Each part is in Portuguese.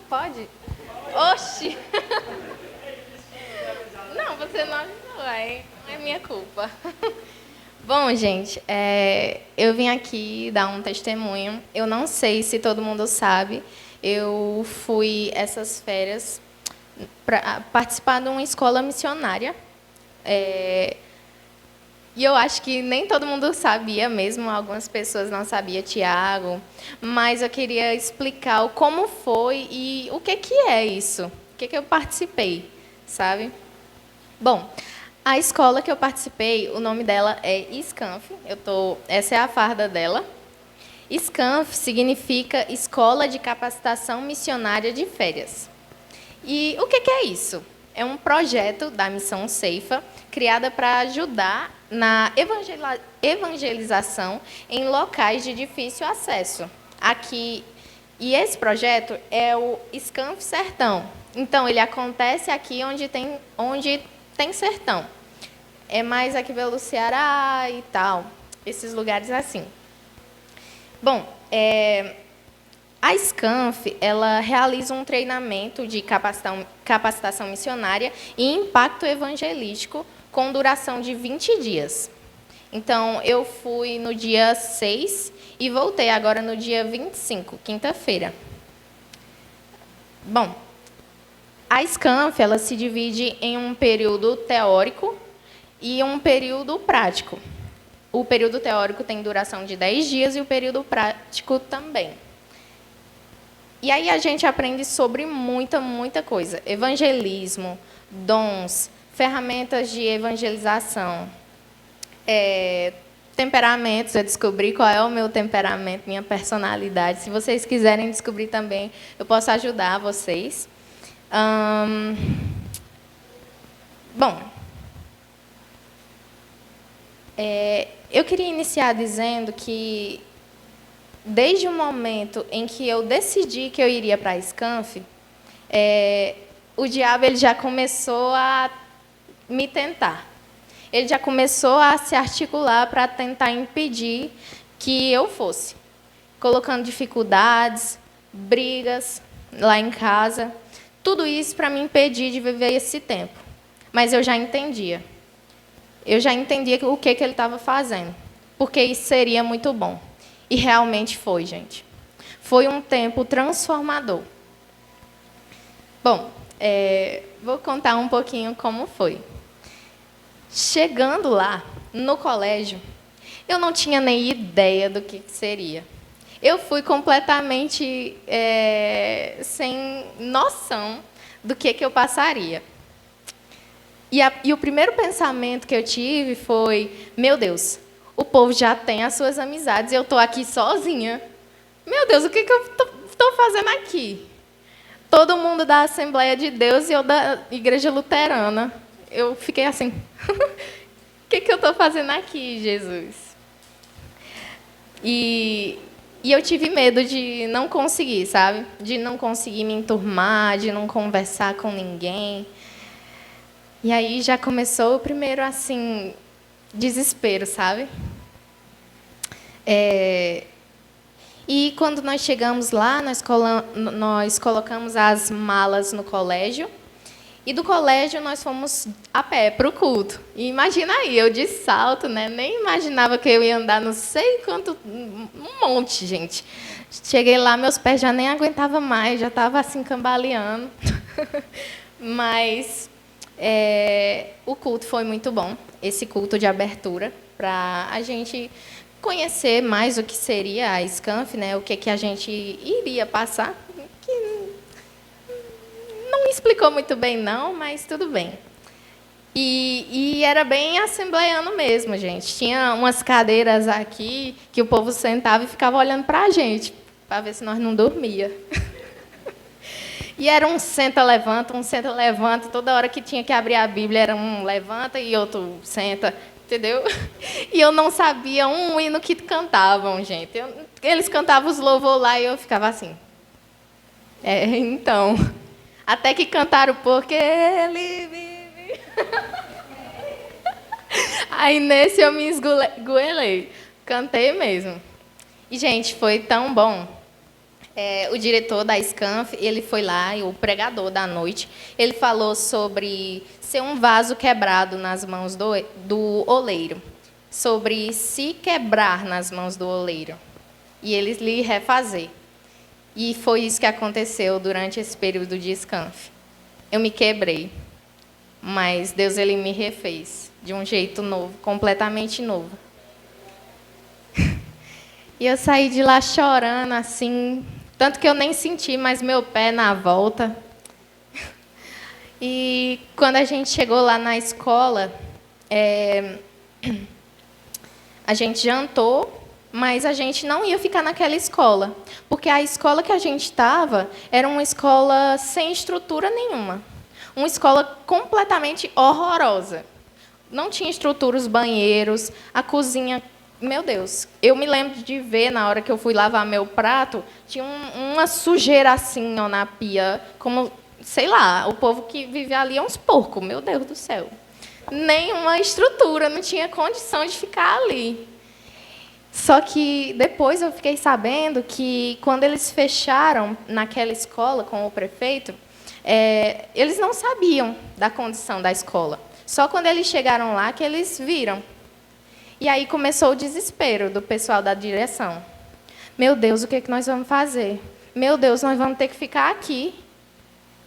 Pode? Oxi! Não, você não avisou, aí não é minha culpa. Bom, gente, eu vim aqui dar um testemunho. Eu não sei se todo mundo sabe, eu fui essas férias para participar de uma escola missionária. E eu acho que nem todo mundo sabia mesmo, algumas pessoas não sabiam, Tiago, mas eu queria explicar como foi e o que é isso, o que eu participei, sabe? Bom, a escola que eu participei, o nome dela é SCANF, essa é a farda dela. SCANF significa Escola de Capacitação Missionária de Férias. E o que é isso? É um projeto da Missão Ceifa, criada para ajudar na evangelização em locais de difícil acesso. E esse projeto é o SCANF Sertão. Então, ele acontece aqui onde tem sertão. É mais aqui pelo Ceará e tal, esses lugares assim. Bom, a SCANF, ela realiza um treinamento de capacitação missionária e impacto evangelístico com duração de 20 dias. Então, eu fui no dia 6 e voltei agora no dia 25, quinta-feira. Bom, a SCANF, ela se divide em um período teórico e um período prático. O período teórico tem duração de 10 dias e o período prático também. E aí a gente aprende sobre muita coisa. Evangelismo, dons, ferramentas de evangelização, temperamentos. Eu descobri qual é o meu temperamento, minha personalidade. Se vocês quiserem descobrir também, eu posso ajudar vocês. Bom, eu queria iniciar dizendo que, desde o momento em que eu decidi que eu iria para a SCANF, o diabo ele já começou a me tentar. Ele já começou a se articular para tentar impedir que eu fosse, colocando dificuldades, brigas lá em casa, tudo isso para me impedir de viver esse tempo. Mas eu já entendia. Eu já entendia o que ele estava fazendo, porque isso seria muito bom. E realmente foi, gente. Foi um tempo transformador. Bom, vou contar um pouquinho como foi. Chegando lá, no colégio, eu não tinha nem ideia do que seria. Eu fui completamente sem noção do que eu passaria. E o primeiro pensamento que eu tive foi: meu Deus, o povo já tem as suas amizades e eu estou aqui sozinha. Meu Deus, o que eu estou fazendo aqui? Todo mundo da Assembleia de Deus e eu da Igreja Luterana. Eu fiquei assim: o que eu estou fazendo aqui, Jesus? E eu tive medo de não conseguir, sabe? De não conseguir me enturmar, de não conversar com ninguém. E aí já começou o primeiro, assim, desespero, sabe? E quando nós chegamos lá, nós colocamos as malas no colégio. E do colégio nós fomos a pé para o culto. E imagina aí, eu de salto, né? Nem imaginava que eu ia andar não sei quanto, um monte, gente. Cheguei lá, meus pés já nem aguentavam mais, já estava assim cambaleando. Mas o culto foi muito bom, esse culto de abertura, para a gente conhecer mais o que seria a SCANF, né? O que a gente iria passar. Não me explicou muito bem, não, mas tudo bem. E era bem assembleiano mesmo, gente. Tinha umas cadeiras aqui que o povo sentava e ficava olhando para a gente, para ver se nós não dormia. E era um senta-levanta, toda hora que tinha que abrir a Bíblia era um levanta e outro senta, entendeu? E eu não sabia um hino que cantavam, gente. Eles cantavam os louvor lá e eu ficava assim. Então... Até que cantaram porque ele vive. Aí nesse eu me esgoelei. Cantei mesmo. E, gente, foi tão bom. O diretor da Scanf, ele foi lá, e o pregador da noite, ele falou sobre ser um vaso quebrado nas mãos do oleiro, sobre se quebrar nas mãos do oleiro, e ele lhe refazer. E foi isso que aconteceu durante esse período de Scanf. Eu me quebrei, mas Deus ele me refez de um jeito novo, completamente novo. E eu saí de lá chorando, assim, tanto que eu nem senti mais meu pé na volta. E quando a gente chegou lá na escola, a gente jantou, mas a gente não ia ficar naquela escola, porque a escola que a gente estava era uma escola sem estrutura nenhuma, uma escola completamente horrorosa. Não tinha estrutura, os banheiros, a cozinha. Meu Deus, eu me lembro de ver, na hora que eu fui lavar meu prato, tinha uma sujeira assim ó, na pia, como, sei lá, o povo que vive ali é uns porcos, meu Deus do céu. Nenhuma estrutura, não tinha condição de ficar ali. Só que depois eu fiquei sabendo que, quando eles fecharam naquela escola com o prefeito, eles não sabiam da condição da escola. Só quando eles chegaram lá que eles viram. E aí começou o desespero do pessoal da direção. Meu Deus, o que é que nós vamos fazer? Meu Deus, nós vamos ter que ficar aqui.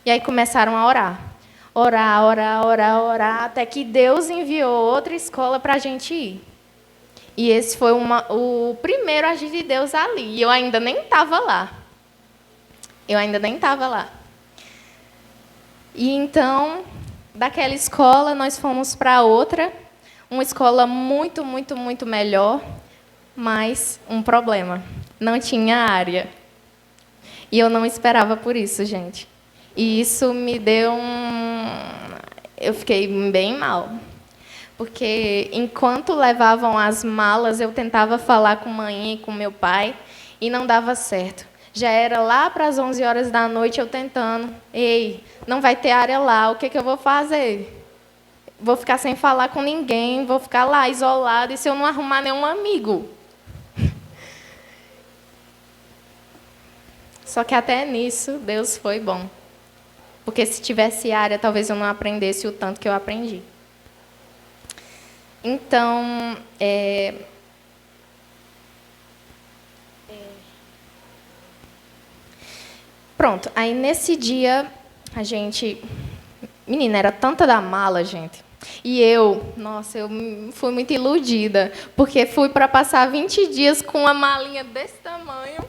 E aí começaram a orar. Orar, orar, orar, orar, até que Deus enviou outra escola para a gente ir. E esse foi o primeiro agir de Deus ali. E eu ainda nem estava lá. E então, daquela escola, nós fomos para outra, uma escola muito, muito, muito melhor, mas um problema. Não tinha área. E eu não esperava por isso, gente. E isso me deu Eu fiquei bem mal. Porque, enquanto levavam as malas, eu tentava falar com a mãe e com meu pai, e não dava certo. Já era lá para as 11 horas da noite, eu tentando. Ei, não vai ter área lá, o que, que eu vou fazer? Vou ficar sem falar com ninguém, vou ficar lá isolada, e se eu não arrumar nenhum amigo? Só que até nisso, Deus foi bom. Porque se tivesse área, talvez eu não aprendesse o tanto que eu aprendi. Então, pronto. Aí, nesse dia, a gente... Menina, era tanta da mala, gente. E nossa, eu fui muito iludida, porque fui para passar 20 dias com uma malinha desse tamanho,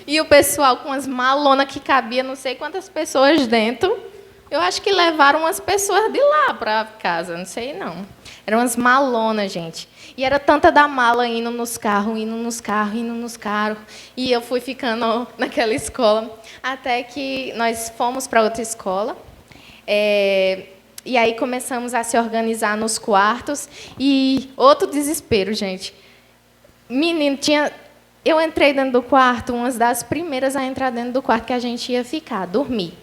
e o pessoal com as malonas que cabia não sei quantas pessoas dentro. Eu acho que levaram umas pessoas de lá para casa, não sei não. Eram umas malonas, gente. E era tanta da mala indo nos carros, indo nos carros, indo nos carros. E eu fui ficando naquela escola, até que nós fomos para outra escola. E aí começamos a se organizar nos quartos. E outro desespero, gente. Menino, eu entrei dentro do quarto, uma das primeiras a entrar dentro do quarto que a gente ia ficar, dormir.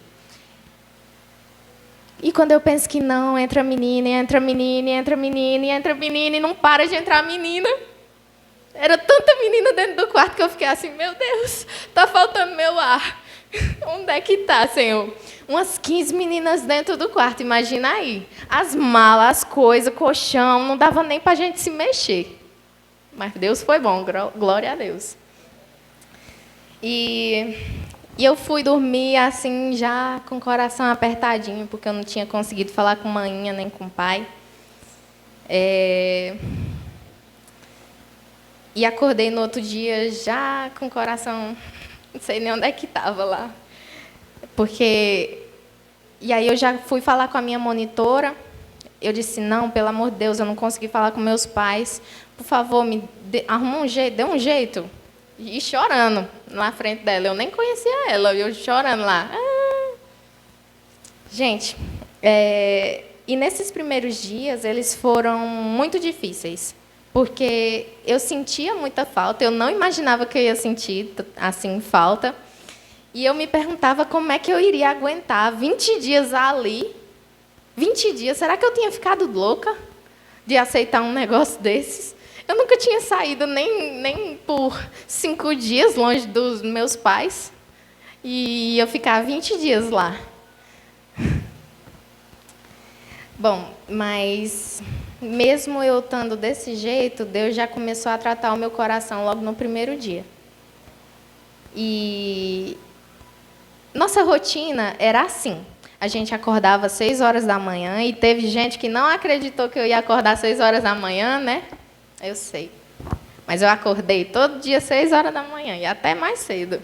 E quando eu penso que não, entra menina, entra menina, entra menina, entra menina, e não para de entrar menina. Era tanta menina dentro do quarto que eu fiquei assim, meu Deus, está faltando meu ar. Onde é que está, Senhor? Umas 15 meninas dentro do quarto, imagina aí. As malas, as coisas, colchão, não dava nem para a gente se mexer. Mas Deus foi bom, glória a Deus. E eu fui dormir assim, já com o coração apertadinho, porque eu não tinha conseguido falar com maninha nem com o pai. E acordei no outro dia já com o coração, não sei nem onde é que estava lá. E aí eu já fui falar com a minha monitora. Eu disse, não, pelo amor de Deus, eu não consegui falar com meus pais. Por favor, arruma um jeito, dê um jeito. E chorando na frente dela. Eu nem conhecia ela, eu chorando lá. Gente, e nesses primeiros dias, eles foram muito difíceis. Porque eu sentia muita falta, eu não imaginava que eu ia sentir assim falta. E eu me perguntava como é que eu iria aguentar 20 dias ali. 20 dias, será que eu tinha ficado louca de aceitar um negócio desses? Eu nunca tinha saído nem por 5 dias longe dos meus pais. e eu ficar 20 dias lá. Bom, mas mesmo eu estando desse jeito, Deus já começou a tratar o meu coração logo no primeiro dia. E nossa rotina era assim. A gente acordava às 6 horas da manhã e teve gente que não acreditou que eu ia acordar às 6 horas da manhã, né? Eu sei. Mas eu acordei todo dia às 6 horas da manhã e até mais cedo.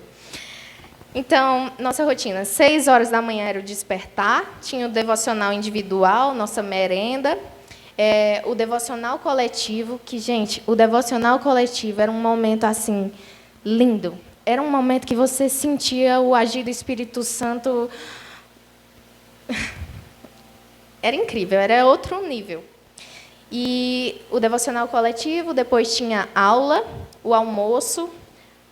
Então, nossa rotina, 6 horas da manhã era o despertar, tinha o devocional individual, nossa merenda, o devocional coletivo, que, gente, o devocional coletivo era um momento, assim, lindo. Era um momento que você sentia o agir do Espírito Santo. Era incrível, era outro nível. E o devocional coletivo, depois tinha aula, o almoço,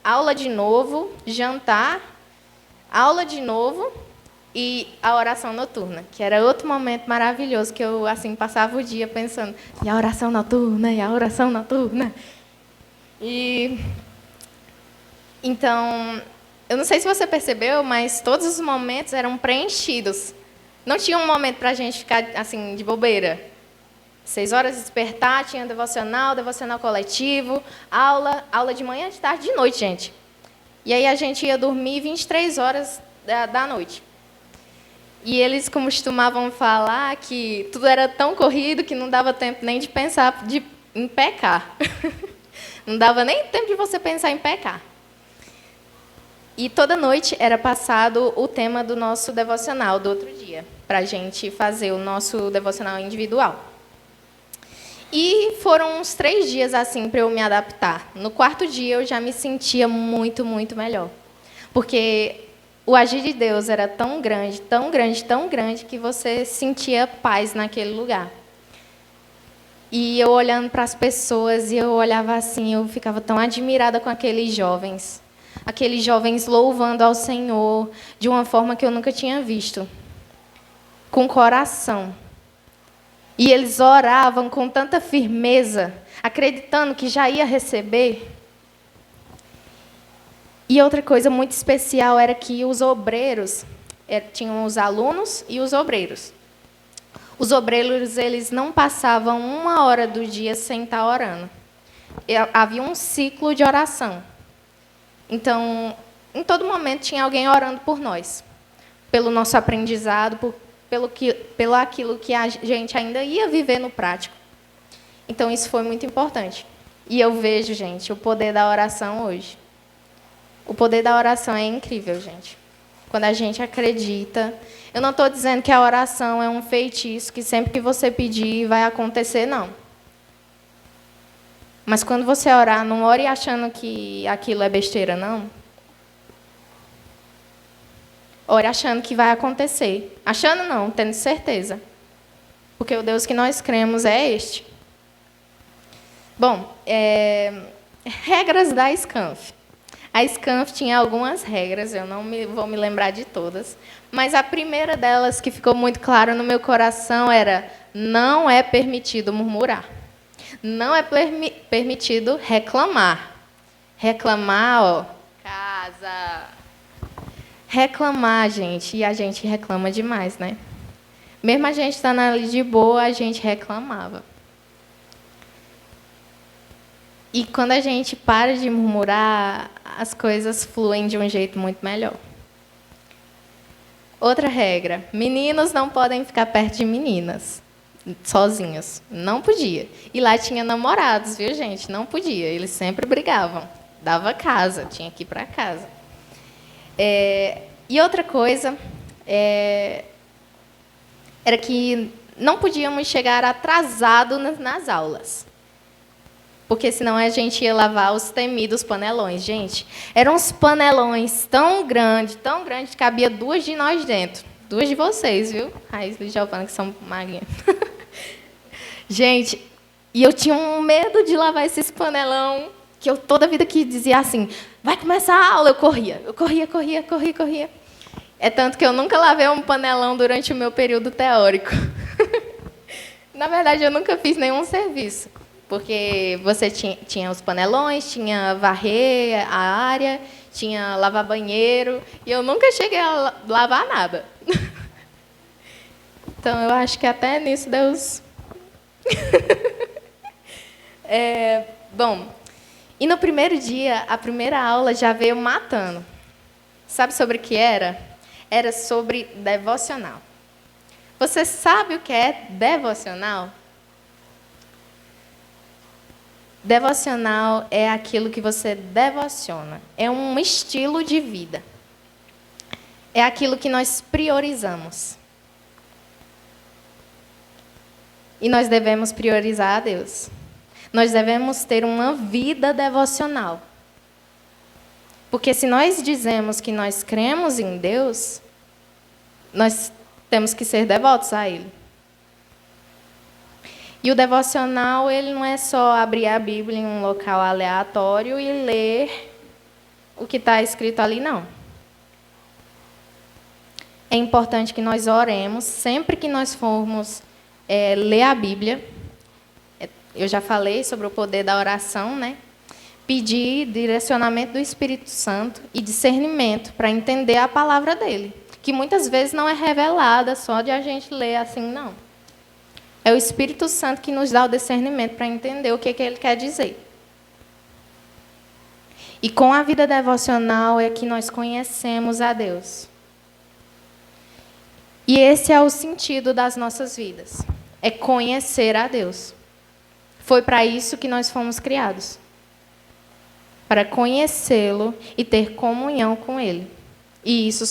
aula de novo, jantar, aula de novo e a oração noturna, que era outro momento maravilhoso, que eu assim passava o dia pensando, e a oração noturna, e a oração noturna. E então, eu não sei se você percebeu, mas todos os momentos eram preenchidos. Não tinha um momento para a gente ficar assim de bobeira. 6 horas de despertar, tinha devocional coletivo, aula de manhã, de tarde, de noite, gente. E aí a gente ia dormir 23 horas da noite. E eles costumavam falar que tudo era tão corrido que não dava tempo nem de pensar em pecar. Não dava nem tempo de você pensar em pecar. E toda noite era passado o tema do nosso devocional do outro dia, para a gente fazer o nosso devocional individual. E foram uns 3 dias assim para eu me adaptar. No 4º dia eu já me sentia muito, muito melhor. Porque o agir de Deus era tão grande, tão grande, tão grande, que você sentia paz naquele lugar. E eu olhando para as pessoas, e eu olhava assim, eu ficava tão admirada com aqueles jovens louvando ao Senhor de uma forma que eu nunca tinha visto, com coração. E eles oravam com tanta firmeza, acreditando que já ia receber. E outra coisa muito especial era que os obreiros, tinham os alunos e os obreiros. Os obreiros, eles não passavam 1 hora do dia sem estar orando. Havia um ciclo de oração. Então, em todo momento, tinha alguém orando por nós, pelo nosso aprendizado, pelo aquilo que a gente ainda ia viver no prático. Então, isso foi muito importante. E eu vejo, gente, o poder da oração hoje. O poder da oração é incrível, gente. Quando a gente acredita. Eu não estou dizendo que a oração é um feitiço, que sempre que você pedir vai acontecer, não. Mas quando você orar, não ore achando que aquilo é besteira, não. Ore achando que vai acontecer. Achando não, tendo certeza. Porque o Deus que nós cremos é este. Bom, regras da SCANF. A SCANF tinha algumas regras, eu não vou me lembrar de todas, mas a primeira delas, que ficou muito clara no meu coração, era: não é permitido murmurar. Não é permitido reclamar. Reclamar, ó, casa. Reclamar, gente, e a gente reclama demais, né? Mesmo a gente estando ali de boa, a gente reclamava. E quando a gente para de murmurar, as coisas fluem de um jeito muito melhor. Outra regra: meninos não podem ficar perto de meninas, sozinhos. Não podia. E lá tinha namorados, viu, gente? Não podia. Eles sempre brigavam. Dava casa, tinha que ir para casa. E outra coisa era que não podíamos chegar atrasados nas aulas. Porque senão a gente ia lavar os temidos panelões. Gente, eram uns panelões tão grandes, que cabia 2 de nós dentro. 2 de vocês, viu? Raiz e Giovana, que são magrinhas. Gente, e eu tinha um medo de lavar esses panelão, que eu toda vida que dizia assim: vai começar a aula, eu corria. Corria. É tanto que eu nunca lavei um panelão durante o meu período teórico. Na verdade, eu nunca fiz nenhum serviço. Porque você tinha os panelões, tinha varrer a área, tinha lavar banheiro, e eu nunca cheguei a lavar nada. Então, eu acho que até nisso Deus... Bom, e no primeiro dia, a primeira aula já veio matando. Sabe sobre o que era? Era sobre devocional. Você sabe o que é devocional? Devocional é aquilo que você devociona. É um estilo de vida. É aquilo que nós priorizamos. E nós devemos priorizar a Deus. Nós devemos ter uma vida devocional. Porque se nós dizemos que nós cremos em Deus, nós temos que ser devotos a Ele. E o devocional, ele não é só abrir a Bíblia em um local aleatório e ler o que está escrito ali, não. É importante que nós oremos sempre que nós formos ler a Bíblia. Eu já falei sobre o poder da oração, né? Pedir direcionamento do Espírito Santo e discernimento para entender a palavra dele, que muitas vezes não é revelada só de a gente ler assim, não. É o Espírito Santo que nos dá o discernimento para entender o que ele quer dizer. E com a vida devocional é que nós conhecemos a Deus. E esse é o sentido das nossas vidas. É conhecer a Deus. Foi para isso que nós fomos criados. Para conhecê-lo e ter comunhão com ele. E isso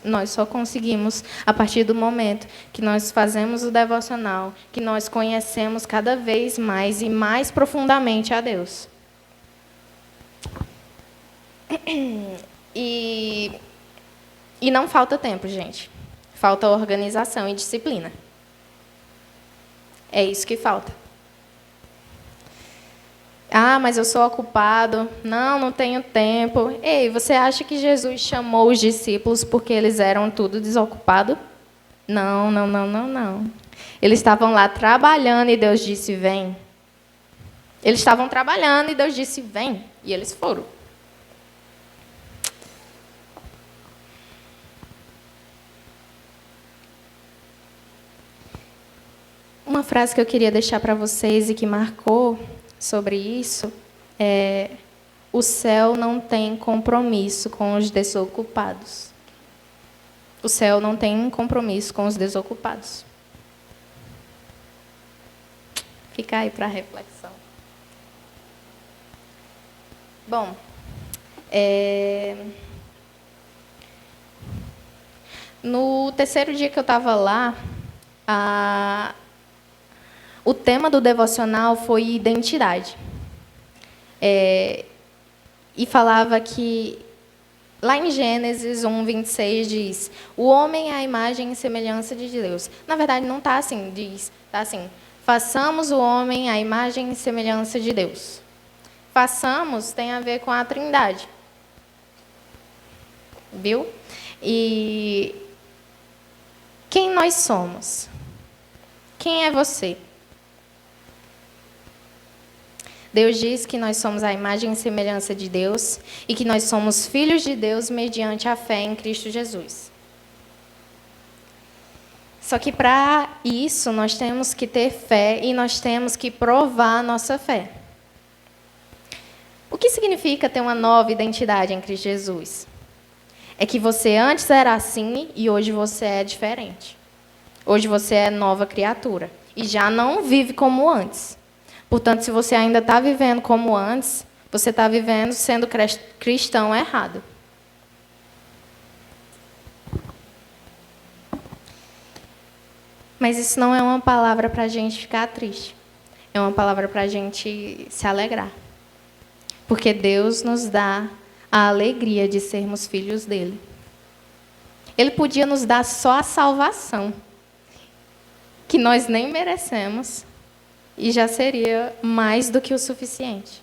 nós só conseguimos a partir do momento que nós fazemos o devocional, que nós conhecemos cada vez mais e mais profundamente a Deus. E não falta tempo, gente. Falta organização e disciplina. É isso que falta. Ah, mas eu sou ocupado. Não tenho tempo. Ei, você acha que Jesus chamou os discípulos porque eles eram tudo desocupados? Não. Eles estavam lá trabalhando e Deus disse, vem. Eles estavam trabalhando e Deus disse, vem. E eles foram. Uma frase que eu queria deixar para vocês e que marcou sobre isso é: o céu não tem compromisso com os desocupados. O céu não tem compromisso com os desocupados. Fica aí para reflexão. Bom, no terceiro dia que eu estava lá, o tema do devocional foi identidade. E falava que, lá em Gênesis 1:26, diz: o homem é a imagem e semelhança de Deus. Na verdade, não está assim, está assim: façamos o homem à imagem e semelhança de Deus. Façamos tem a ver com a Trindade. Viu? E quem nós somos? Quem é você? Deus diz que nós somos a imagem e semelhança de Deus e que nós somos filhos de Deus mediante a fé em Cristo Jesus. Só que para isso nós temos que ter fé e nós temos que provar a nossa fé. O que significa ter uma nova identidade em Cristo Jesus? É que você antes era assim e hoje você é diferente. Hoje você é nova criatura e já não vive como antes. Portanto, se você ainda está vivendo como antes, você está vivendo sendo cristão errado. Mas isso não é uma palavra para a gente ficar triste. É uma palavra para a gente se alegrar. Porque Deus nos dá a alegria de sermos filhos dele. Ele podia nos dar só a salvação, que nós nem merecemos, e já seria mais do que o suficiente.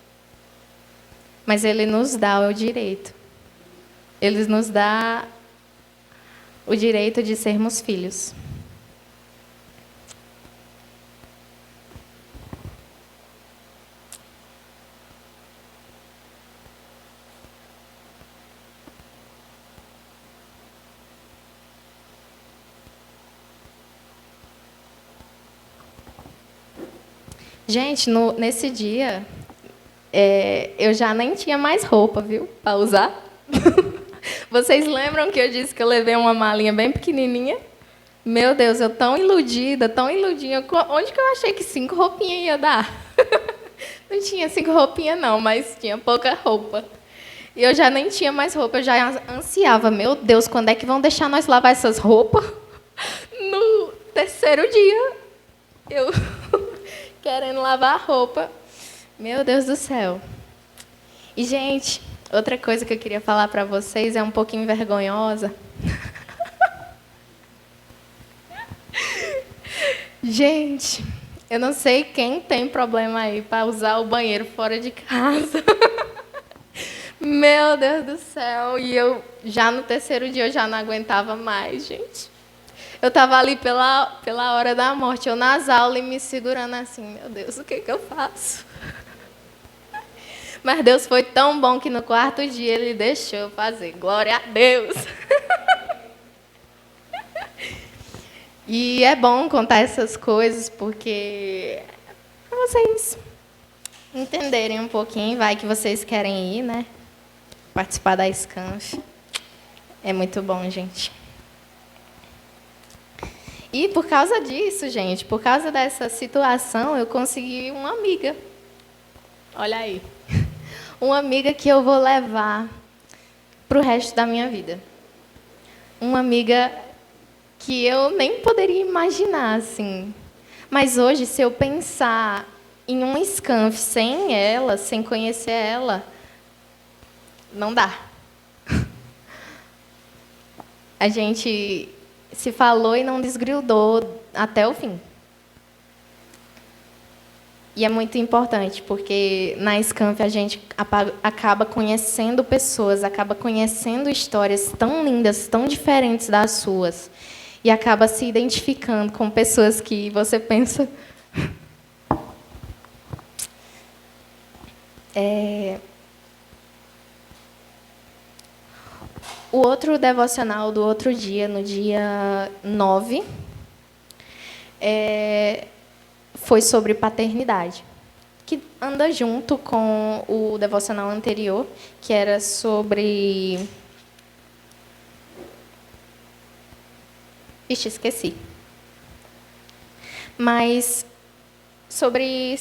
Mas ele nos dá o direito. Ele nos dá o direito de sermos filhos. Gente, nesse dia, eu já nem tinha mais roupa, viu, para usar. Vocês lembram que eu disse que eu levei uma malinha bem pequenininha? Meu Deus, eu tão iludida, tão iludinha. Onde que eu achei que 5 roupinhas ia dar? Não tinha 5 roupinhas, não, mas tinha pouca roupa. E eu já nem tinha mais roupa, eu já ansiava. Meu Deus, quando é que vão deixar nós lavar essas roupas? No terceiro dia, eu querendo lavar a roupa. Meu Deus do céu. E, gente, outra coisa que eu queria falar para vocês é um pouquinho vergonhosa. Gente, eu não sei quem tem problema aí para usar o banheiro fora de casa. Meu Deus do céu. E eu, já no terceiro dia, eu já não aguentava mais, gente. Eu estava ali pela hora da morte, eu nas aulas e me segurando assim, meu Deus, o que eu faço? Mas Deus foi tão bom que no quarto dia Ele deixou eu fazer. Glória a Deus! E é bom contar essas coisas, porque para vocês entenderem um pouquinho, vai que vocês querem ir, né? Participar da Scanf. É muito bom, gente. E por causa disso, gente, por causa dessa situação, eu consegui uma amiga. Olha aí. Uma amiga que eu vou levar para o resto da minha vida. Uma amiga que eu nem poderia imaginar, assim. Mas hoje, se eu pensar em um Scanf sem ela, sem conhecer ela, não dá. A gente se falou e não desgrudou até o fim. E é muito importante, porque na Scanf a gente acaba conhecendo pessoas, acaba conhecendo histórias tão lindas, tão diferentes das suas. E acaba se identificando com pessoas que você pensa... O outro devocional do outro dia, no dia 9, foi sobre paternidade, que anda junto com o devocional anterior, que era sobre... Ixi, esqueci. Mas sobre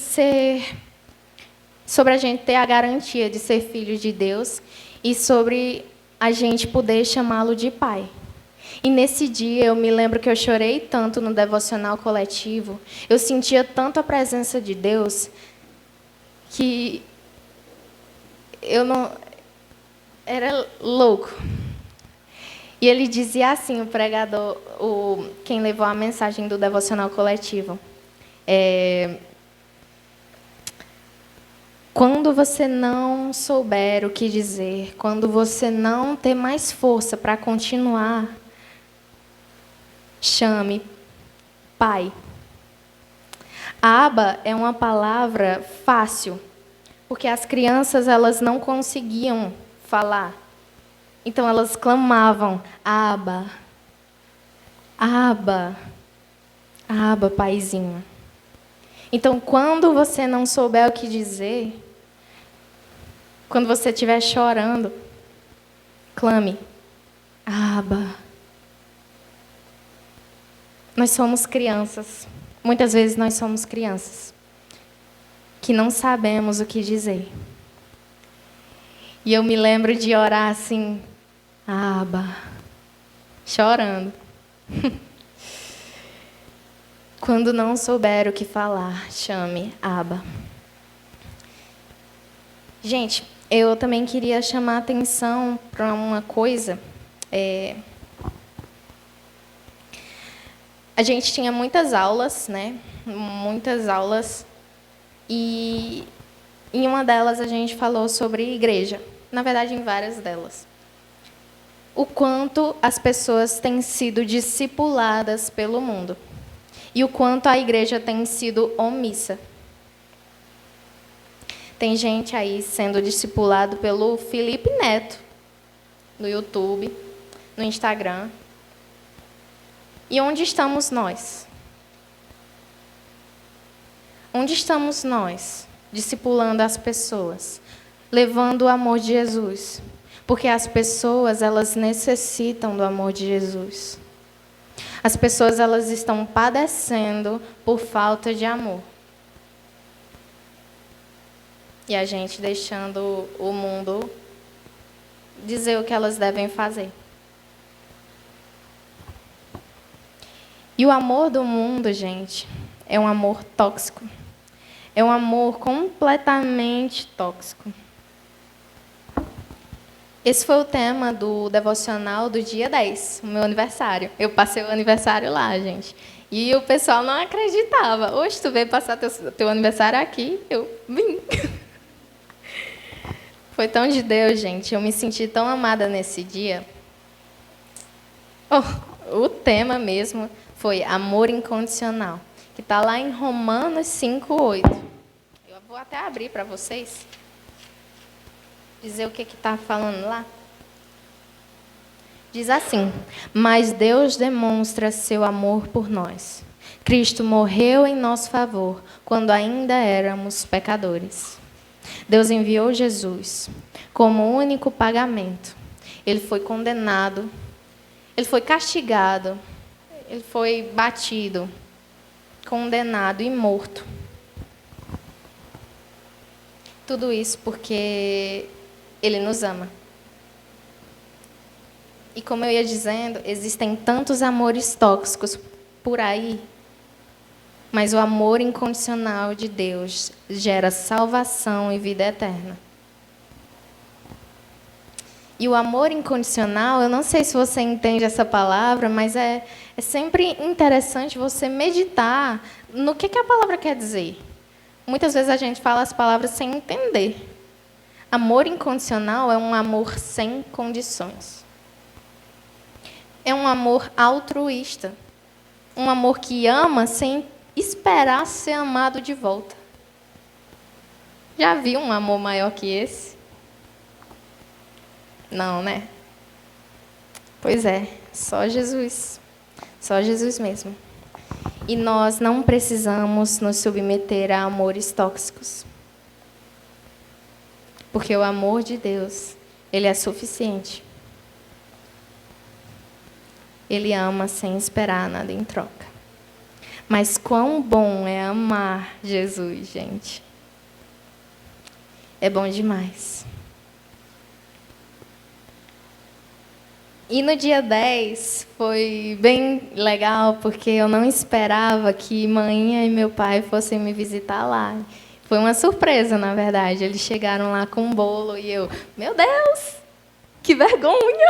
a gente ter a garantia de ser filho de Deus e sobre a gente poder chamá-lo de pai. E nesse dia eu me lembro que eu chorei tanto no devocional coletivo, eu sentia tanto a presença de Deus, que eu não... Era louco. E ele dizia assim, o pregador, quem levou a mensagem do devocional coletivo, quando você não souber o que dizer, quando você não ter mais força para continuar, chame Pai. Aba é uma palavra fácil, porque as crianças elas não conseguiam falar. Então elas clamavam, Aba, Aba, Aba, paizinho. Então, quando você não souber o que dizer, quando você estiver chorando, clame, Aba. Nós somos crianças. Muitas vezes nós somos crianças que não sabemos o que dizer. E eu me lembro de orar assim, Aba, chorando. Quando não souber o que falar, chame Aba. Gente, eu também queria chamar a atenção para uma coisa. A gente tinha muitas aulas, né? Muitas aulas. E em uma delas a gente falou sobre igreja. Na verdade, em várias delas. O quanto as pessoas têm sido discipuladas pelo mundo. E o quanto a igreja tem sido omissa. Tem gente aí sendo discipulado pelo Felipe Neto, no YouTube, no Instagram. E onde estamos nós? Onde estamos nós, discipulando as pessoas, levando o amor de Jesus? Porque as pessoas, elas necessitam do amor de Jesus. As pessoas, elas estão padecendo por falta de amor. E a gente deixando o mundo dizer o que elas devem fazer. E o amor do mundo, gente, é um amor tóxico. É um amor completamente tóxico. Esse foi o tema do devocional do dia 10, o meu aniversário. Eu passei o aniversário lá, gente. E o pessoal não acreditava. Hoje tu veio passar teu aniversário aqui? Eu vim. Foi tão de Deus, gente. Eu me senti tão amada nesse dia. O tema mesmo foi amor incondicional, que está lá em Romanos 5:8. Eu vou até abrir para vocês. Dizer o que está falando lá. Diz assim: mas Deus demonstra seu amor por nós. Cristo morreu em nosso favor, quando ainda éramos pecadores. Deus enviou Jesus como único pagamento. Ele foi condenado, ele foi castigado, ele foi batido, condenado e morto. Tudo isso porque Ele nos ama. E como eu ia dizendo, existem tantos amores tóxicos por aí, mas o amor incondicional de Deus gera salvação e vida eterna. E o amor incondicional, eu não sei se você entende essa palavra, mas é sempre interessante você meditar no que a palavra quer dizer. Muitas vezes a gente fala as palavras sem entender. Amor incondicional é um amor sem condições. É um amor altruísta. Um amor que ama sem esperar ser amado de volta. Já viu um amor maior que esse? Não, né? Pois é, só Jesus. Só Jesus mesmo. E nós não precisamos nos submeter a amores tóxicos. Porque o amor de Deus, ele é suficiente. Ele ama sem esperar nada em troca. Mas quão bom é amar Jesus, gente. É bom demais. E no dia 10 foi bem legal, porque eu não esperava que manhã e meu pai fossem me visitar lá. Foi uma surpresa, na verdade. Eles chegaram lá com um bolo e eu, meu Deus, que vergonha!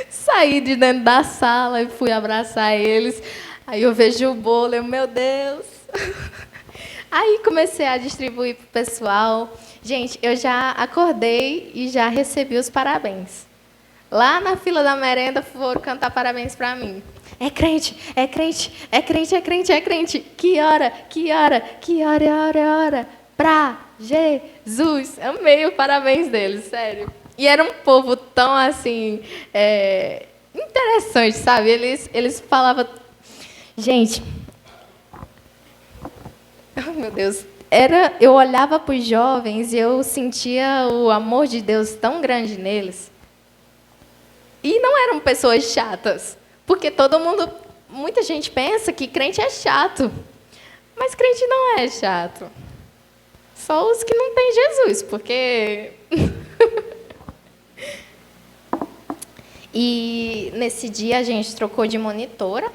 Saí de dentro da sala e fui abraçar eles. Aí eu vejo o bolo, eu, meu Deus. Aí comecei a distribuir para o pessoal. Gente, eu já acordei e já recebi os parabéns. Lá na fila da merenda foram cantar parabéns para mim. É crente, é crente, é crente, é crente, é crente. Que hora, que hora, que hora, é hora, é hora. Pra Jesus. Amei o parabéns deles, sério. E era um povo tão, assim, interessante, sabe? Eles falavam... Gente... Oh, meu Deus. Eu olhava para os jovens e eu sentia o amor de Deus tão grande neles. E não eram pessoas chatas. Porque muita gente pensa que crente é chato. Mas crente não é chato. Só os que não têm Jesus, porque... E nesse dia a gente trocou de monitora.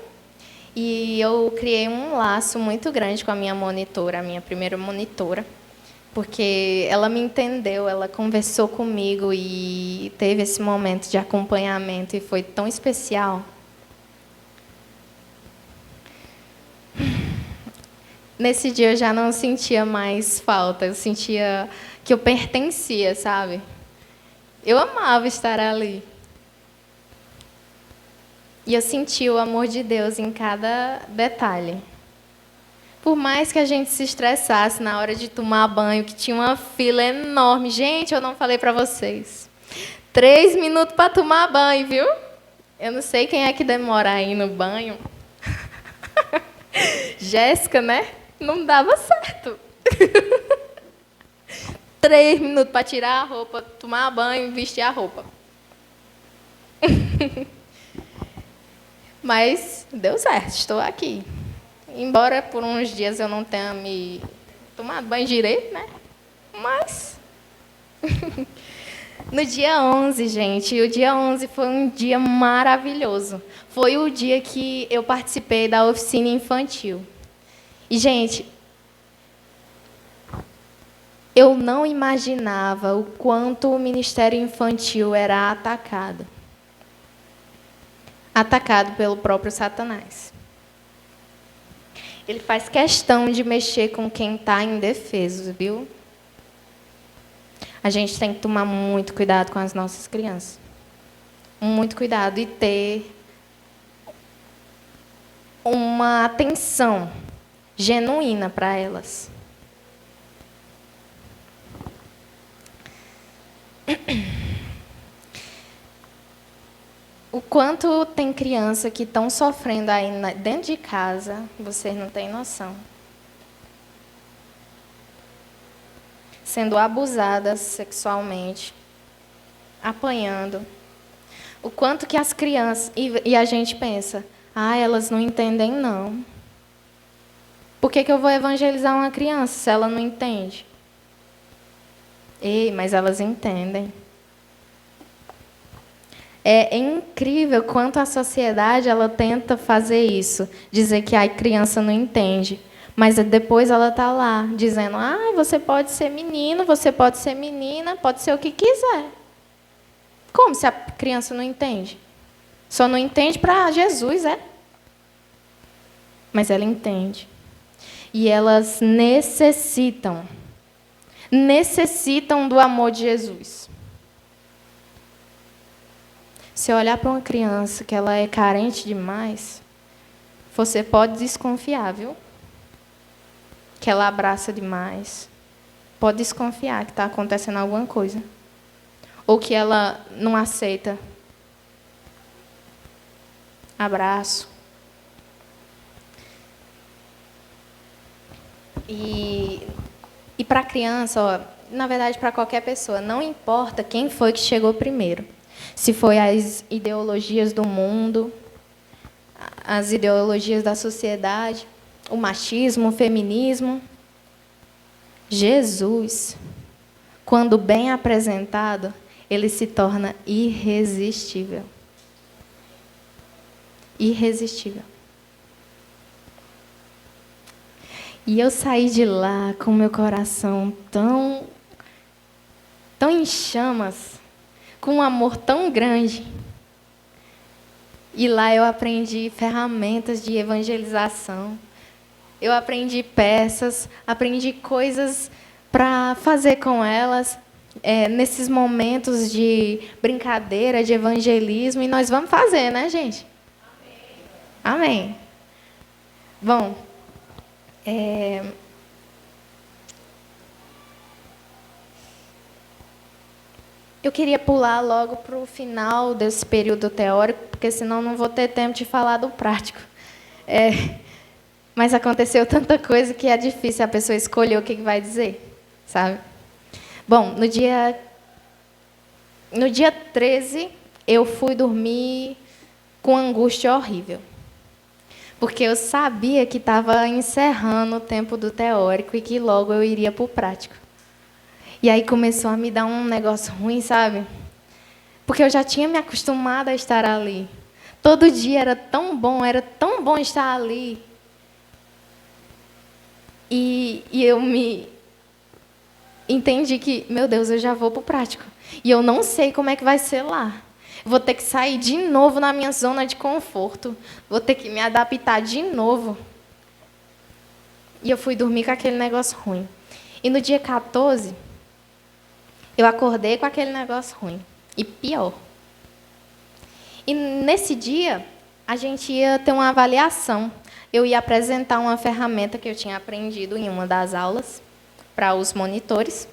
E eu criei um laço muito grande com a minha monitora, a minha primeira monitora. Porque ela me entendeu, ela conversou comigo e teve esse momento de acompanhamento e foi tão especial. Nesse dia eu já não sentia mais falta, eu sentia que eu pertencia, sabe? Eu amava estar ali. E eu senti o amor de Deus em cada detalhe. Por mais que a gente se estressasse na hora de tomar banho, que tinha uma fila enorme. Gente, eu não falei para vocês. 3 minutos para tomar banho, viu? Eu não sei quem é que demora aí no banho. Jéssica, né? Não dava certo. 3 minutos para tirar a roupa, tomar banho, vestir a roupa. Mas deu certo, estou aqui. Embora por uns dias eu não tenha me tomado banho direito, né? Mas no dia 11, gente, o dia 11 foi um dia maravilhoso. Foi o dia que eu participei da oficina infantil. E, gente, eu não imaginava o quanto o ministério infantil era atacado. Atacado pelo próprio Satanás. Ele faz questão de mexer com quem está indefeso, viu? A gente tem que tomar muito cuidado com as nossas crianças. Muito cuidado e ter uma atenção genuína para elas. O quanto tem criança que estão sofrendo aí dentro de casa, vocês não têm noção. Sendo abusadas sexualmente, apanhando. O quanto que as crianças... E a gente pensa, elas não entendem, não. Por que eu vou evangelizar uma criança se ela não entende? Ei, mas elas entendem. É incrível quanto a sociedade ela tenta fazer isso, dizer que a criança não entende. Mas depois ela está lá, dizendo, você pode ser menino, você pode ser menina, pode ser o que quiser. Como se a criança não entende? Só não entende para Jesus, é? Mas ela entende. E elas necessitam do amor de Jesus. Se olhar para uma criança que ela é carente demais, você pode desconfiar, viu? Que ela abraça demais. Pode desconfiar que está acontecendo alguma coisa. Ou que ela não aceita abraço. E para a criança, na verdade, para qualquer pessoa, não importa quem foi que chegou primeiro. Se foi as ideologias do mundo, as ideologias da sociedade, o machismo, o feminismo. Jesus, quando bem apresentado, ele se torna irresistível. Irresistível. E eu saí de lá com meu coração tão em chamas, com um amor tão grande. E lá eu aprendi ferramentas de evangelização. Eu aprendi peças, aprendi coisas para fazer com elas, nesses momentos de brincadeira, de evangelismo. E nós vamos fazer, né, gente? Amém. Bom, eu queria pular logo para o final desse período teórico, porque senão não vou ter tempo de falar do prático. Mas aconteceu tanta coisa que é difícil a pessoa escolher o que vai dizer, sabe? Bom, no dia 13, eu fui dormir com angústia horrível. Porque eu sabia que estava encerrando o tempo do teórico e que logo eu iria para o prático. E aí começou a me dar um negócio ruim, sabe? Porque eu já tinha me acostumado a estar ali. Todo dia era tão bom estar ali. E eu me entendi que, meu Deus, eu já vou para o prático. E eu não sei como é que vai ser lá. Vou ter que sair de novo na minha zona de conforto. Vou ter que me adaptar de novo. E eu fui dormir com aquele negócio ruim. E no dia 14, eu acordei com aquele negócio ruim. E pior. E nesse dia, a gente ia ter uma avaliação. Eu ia apresentar uma ferramenta que eu tinha aprendido em uma das aulas para os monitores.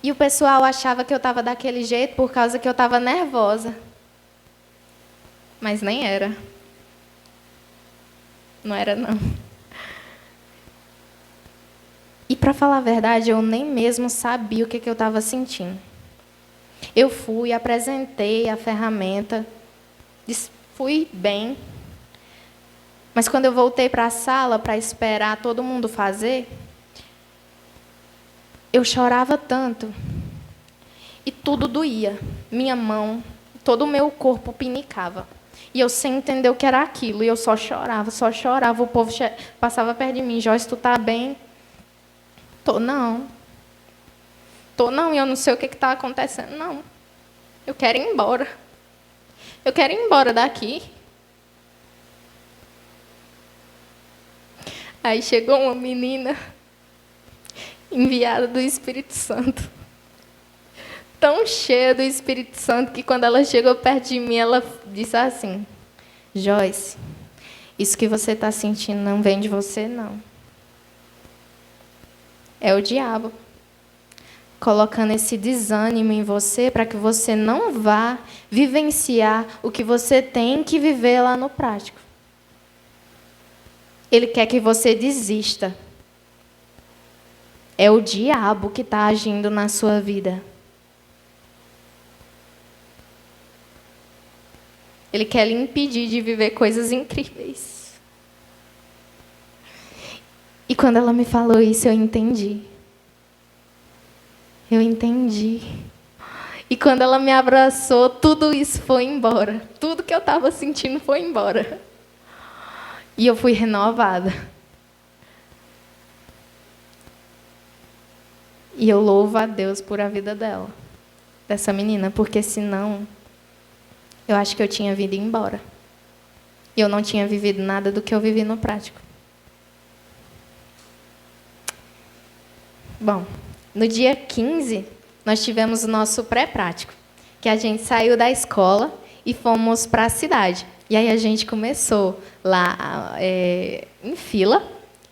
E o pessoal achava que eu estava daquele jeito por causa que eu estava nervosa. Mas nem era. Não era, não. para falar a verdade, eu nem mesmo sabia o que eu estava sentindo. Eu fui, apresentei a ferramenta, fui bem. Mas quando eu voltei para a sala para esperar todo mundo fazer, eu chorava tanto. E tudo doía. Minha mão, todo o meu corpo pinicava. E eu sem entender o que era aquilo. E eu só chorava, só chorava. O povo passava perto de mim. Joyce, tu tá bem? Tô não. Tô não, e eu não sei o que está acontecendo. Não. Eu quero ir embora. Eu quero ir embora daqui. Aí chegou uma menina enviada do Espírito Santo. Tão cheia do Espírito Santo que quando ela chegou perto de mim, ela disse assim: Joyce, isso que você está sentindo não vem de você, não. É o diabo colocando esse desânimo em você para que você não vá vivenciar o que você tem que viver lá no prático. Ele quer que você desista. É o diabo que está agindo na sua vida. Ele quer lhe impedir de viver coisas incríveis. E quando ela me falou isso, eu entendi. Eu entendi. E quando ela me abraçou, tudo isso foi embora. Tudo que eu estava sentindo foi embora. E eu fui renovada. E eu louvo a Deus por a vida dela, dessa menina, porque senão eu acho que eu tinha vindo embora. E eu não tinha vivido nada do que eu vivi no prático. Bom, no dia 15, nós tivemos o nosso pré-prático, que a gente saiu da escola e fomos para a cidade. E aí a gente começou lá em fila.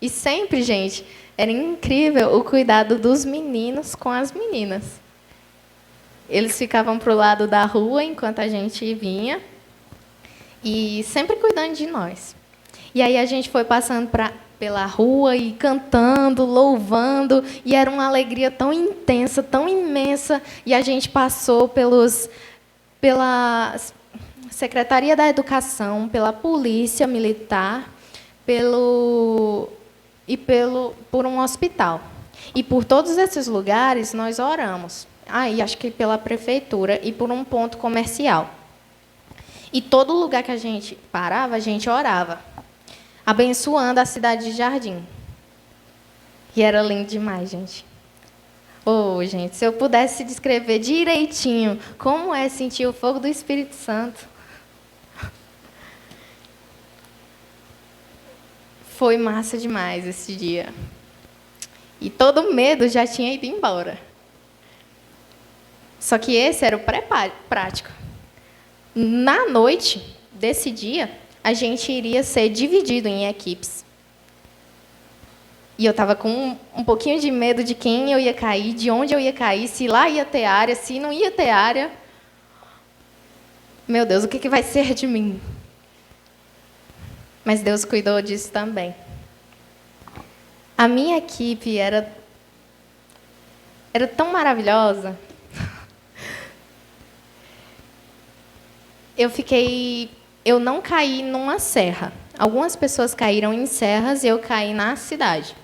E sempre, gente, era incrível o cuidado dos meninos com as meninas. Eles ficavam para o lado da rua enquanto a gente vinha. E sempre cuidando de nós. E aí a gente foi passando pela rua e cantando, louvando. E era uma alegria tão intensa, tão imensa. E a gente passou pela Secretaria da Educação, pela Polícia Militar, por um hospital. E por todos esses lugares nós oramos. E acho que pela prefeitura e por um ponto comercial. E todo lugar que a gente parava, a gente orava, abençoando a cidade de Jardim. E era lindo demais, gente. Gente, se eu pudesse descrever direitinho como é sentir o fogo do Espírito Santo. Foi massa demais esse dia. E todo medo já tinha ido embora. Só que esse era o pré-prático. Na noite desse dia, a gente iria ser dividido em equipes. E eu estava com um pouquinho de medo de quem eu ia cair, de onde eu ia cair, se lá ia ter área, se não ia ter área. Meu Deus, o que vai ser de mim? Mas Deus cuidou disso também. A minha equipe era tão maravilhosa. Eu não caí numa serra. Algumas pessoas caíram em serras e eu caí na cidade.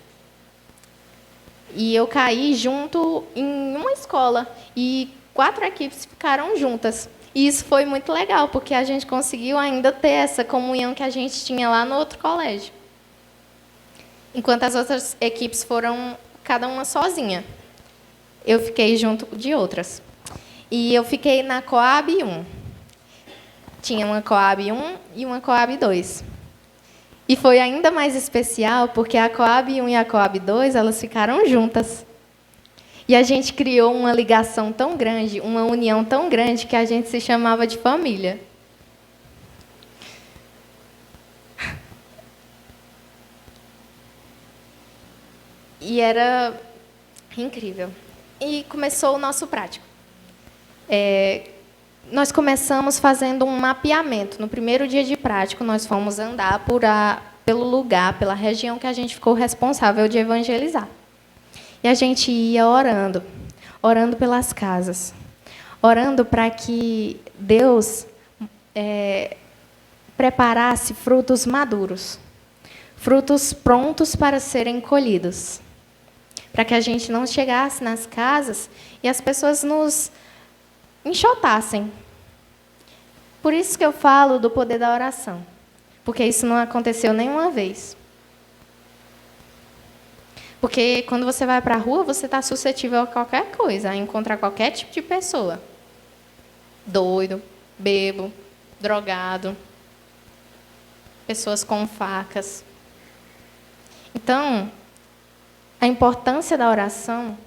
E eu caí junto em uma escola. E 4 equipes ficaram juntas. E isso foi muito legal, porque a gente conseguiu ainda ter essa comunhão que a gente tinha lá no outro colégio. Enquanto as outras equipes foram cada uma sozinha. Eu fiquei junto de outras. E eu fiquei na Coab 1. Tinha uma Coab 1 e uma Coab 2. E foi ainda mais especial, porque a Coab 1 e a Coab 2, elas ficaram juntas. E a gente criou uma ligação tão grande, uma união tão grande, que a gente se chamava de família. E era incrível. E começou o nosso prático. Nós começamos fazendo um mapeamento. No primeiro dia de prático, nós fomos andar pelo lugar, pela região que a gente ficou responsável de evangelizar. E a gente ia orando, orando pelas casas, orando para que Deus preparasse frutos maduros, frutos prontos para serem colhidos, para que a gente não chegasse nas casas e as pessoas nos enxotassem. Por isso que eu falo do poder da oração, porque isso não aconteceu nenhuma vez. Porque quando você vai para a rua, você está suscetível a qualquer coisa, a encontrar qualquer tipo de pessoa. Doido, bêbado, drogado, pessoas com facas. Então, a importância da oração,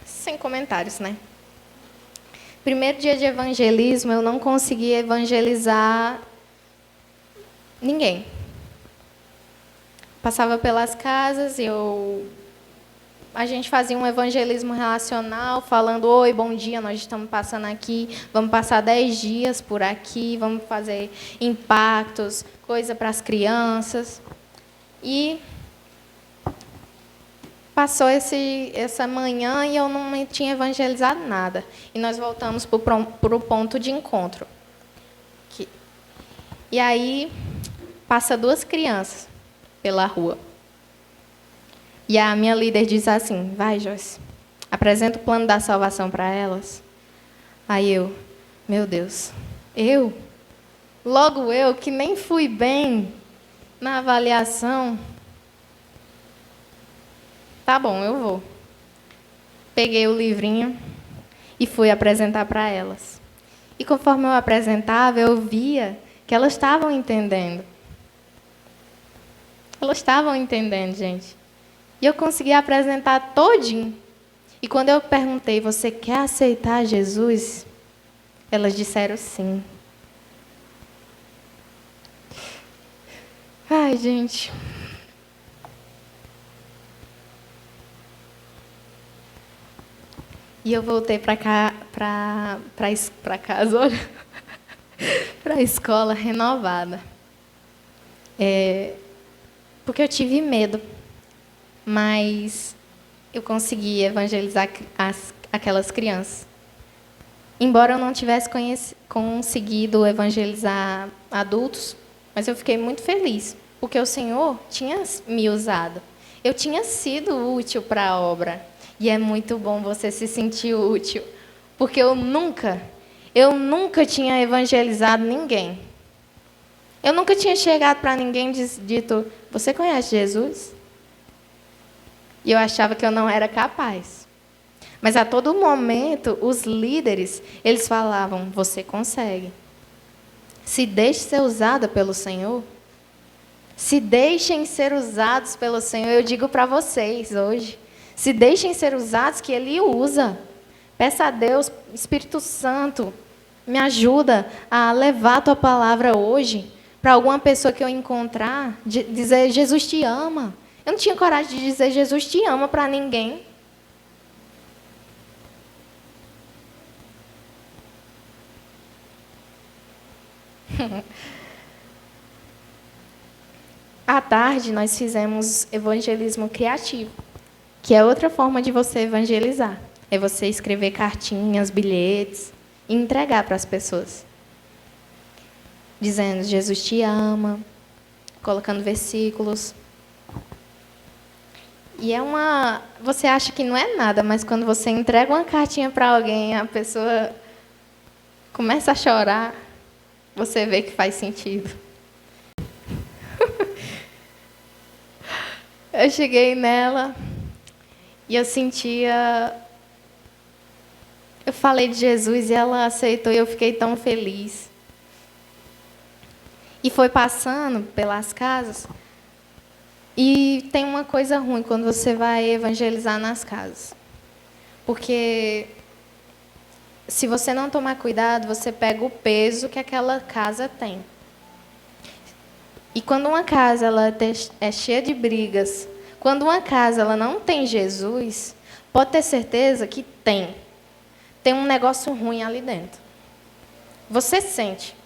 sem comentários, né? Primeiro dia de evangelismo, eu não consegui evangelizar ninguém. Passava pelas casas, a gente fazia um evangelismo relacional, falando, oi, bom dia, nós estamos passando aqui, vamos passar 10 dias por aqui, vamos fazer impactos, coisa para as crianças. E passou essa manhã e eu não tinha evangelizado nada. E nós voltamos para o ponto de encontro. E aí, passa 2 crianças pela rua. E a minha líder diz assim, vai, Joyce, apresenta o plano da salvação para elas. Aí eu, meu Deus, logo eu, que nem fui bem na avaliação. Tá bom, eu vou. Peguei o livrinho e fui apresentar para elas. E conforme eu apresentava, eu via que elas estavam entendendo. Elas estavam entendendo, gente. E eu consegui apresentar todinho. E quando eu perguntei, você quer aceitar Jesus? Elas disseram sim. Ai, gente. E eu voltei para casa, olha, para a escola renovada. Porque eu tive medo, mas eu consegui evangelizar aquelas crianças. Embora eu não tivesse conseguido evangelizar adultos, mas eu fiquei muito feliz, porque o Senhor tinha me usado. Eu tinha sido útil para a obra. E é muito bom você se sentir útil, porque eu nunca tinha evangelizado ninguém. Eu nunca tinha chegado para ninguém e dito, você conhece Jesus? E eu achava que eu não era capaz. Mas a todo momento, os líderes, eles falavam, você consegue. Se deixe ser usada pelo Senhor. Se deixem ser usados pelo Senhor. Eu digo para vocês hoje. Se deixem ser usados, que Ele usa. Peça a Deus, Espírito Santo, me ajuda a levar a Tua palavra hoje para alguma pessoa que eu encontrar, dizer, Jesus te ama. Eu não tinha coragem de dizer, Jesus te ama para ninguém. À tarde, nós fizemos evangelismo criativo, que é outra forma de você evangelizar. É você escrever cartinhas, bilhetes e entregar para as pessoas. Dizendo, Jesus te ama, colocando versículos. E você acha que não é nada, mas quando você entrega uma cartinha para alguém, a pessoa começa a chorar, você vê que faz sentido. Eu cheguei nela e eu sentia... Eu falei de Jesus e ela aceitou e eu fiquei tão feliz. E foi passando pelas casas. E tem uma coisa ruim quando você vai evangelizar nas casas. Porque se você não tomar cuidado, você pega o peso que aquela casa tem. E quando uma casa ela é cheia de brigas, quando uma casa ela não tem Jesus, pode ter certeza que tem um negócio ruim ali dentro. Você sente.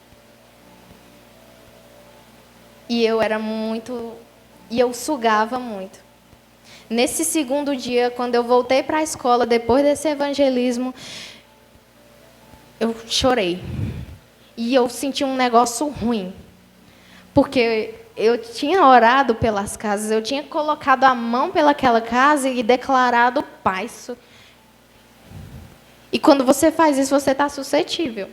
E eu sugava muito. Nesse segundo dia, quando eu voltei para a escola, depois desse evangelismo, eu chorei. E eu senti um negócio ruim. Porque eu tinha orado pelas casas, eu tinha colocado a mão pelaquela casa e declarado paz. E quando você faz isso, você está suscetível.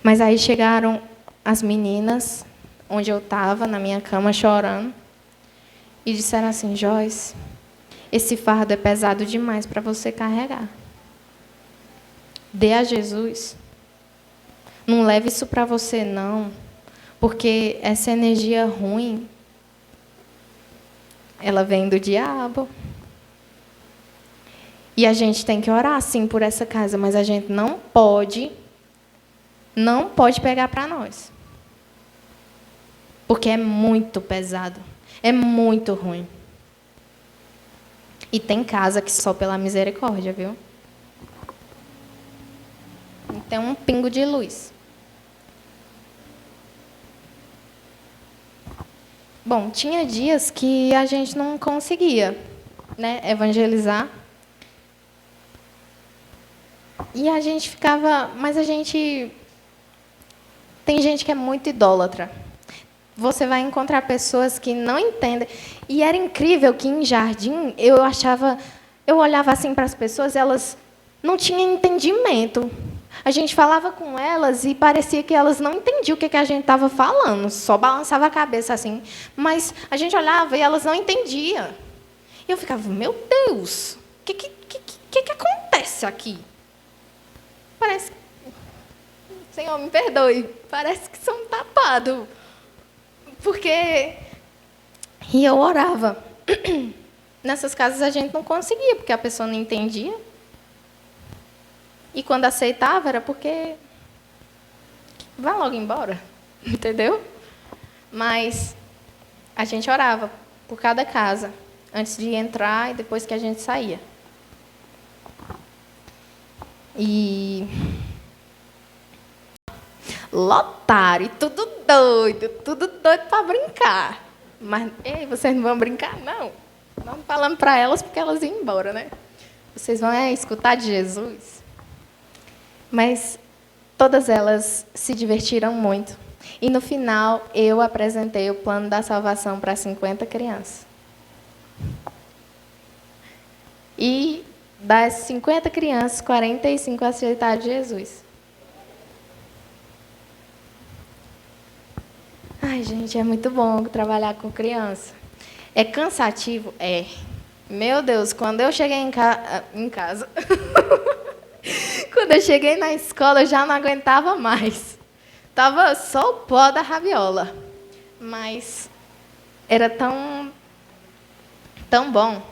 Mas aí chegaram as meninas, onde eu estava, na minha cama, chorando, e disseram assim: Joyce, esse fardo é pesado demais para você carregar. Dê a Jesus. Não leve isso para você, não. Porque essa energia ruim, ela vem do diabo. E a gente tem que orar, sim, por essa casa, mas a gente não pode pegar para nós. Porque é muito pesado. É muito ruim. E tem casa que só pela misericórdia, viu? E tem um pingo de luz. Bom, tinha dias que a gente não conseguia, né, evangelizar. E a gente ficava... Mas a gente... Tem gente que é muito idólatra. Você vai encontrar pessoas que não entendem. E era incrível que em Jardim, eu olhava assim para as pessoas, elas não tinham entendimento. A gente falava com elas e parecia que elas não entendiam o que a gente estava falando, só balançava a cabeça assim. Mas a gente olhava e elas não entendiam. E eu ficava: meu Deus, o que acontece aqui? Parece... Senhor, me perdoe, parece que são tapados. Porque... E eu orava. Nessas casas a gente não conseguia, porque a pessoa não entendia. E quando aceitava, era porque... Vá logo embora. Entendeu? Mas a gente orava por cada casa, antes de entrar e depois que a gente saía. E... lotaram, e tudo doido para brincar. Mas, ei, vocês não vão brincar, não. Não falando para elas porque elas iam embora, né? Vocês vão escutar de Jesus. Mas todas elas se divertiram muito. E no final, eu apresentei o plano da salvação para 50 crianças. E das 50 crianças, 45 aceitaram Jesus. Ai, gente, é muito bom trabalhar com criança. É cansativo? É. Meu Deus, quando eu cheguei em casa... Quando eu cheguei na escola, eu já não aguentava mais. Tava só o pó da rabiola. Mas era tão bom